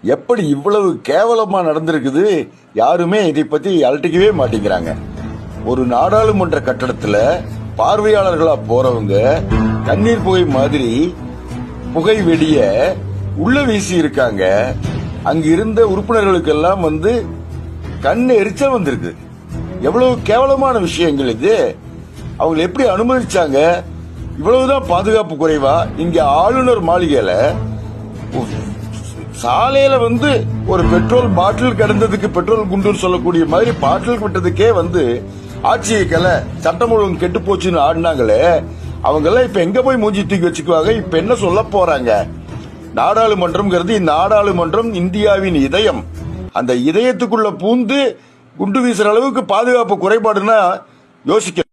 எப்படி இவ்வளவு கேவலமா நடந்திருக்குது? யாருமே இதை பத்தி அலட்டிக்கவே மாட்டேங்கிறாங்க. ஒரு நாடாளுமன்ற கட்டடத்துல பார்வையாளர்களா போறவங்க தண்ணீர் புகை மாதிரி புகை வெடிய உள்ள வீசி இருக்காங்க. அங்க இருந்த உறுப்பினர்களுக்கெல்லாம் கண்ணு எரிச்சல் வந்திருக்கு. எவ்வளவு கேவலமான விஷயங்கள் இது. அவங்க எப்படி அனுமதிச்சாங்க? இவ்வளவுதான் பாதுகாப்பு குறைவா? இங்க ஆளுநர் மாளிகையில சாலையில ஒரு பெட்ரோல் பாட்டில் கிடந்ததுக்கு பெட்ரோல் குண்டு சொல்லக்கூடிய மாதிரி பாட்டில் விட்டதுக்கே ஆட்சியை கலை சட்டம் ஒழுங்கு கெட்டு போச்சுன்னு ஆடினாங்களே, அவங்க எல்லாம் இப்ப எங்க போய் மூஞ்சி தூக்கி வச்சுக்குவாங்க? இப்ப என்ன சொல்ல போறாங்க? நாடாளுமன்றம் இந்தியாவின் இதயம். அந்த இதயத்துக்குள்ள பூந்து குண்டு வீசுற அளவுக்கு பாதுகாப்பு குறைபாடுன்னா யோசிக்க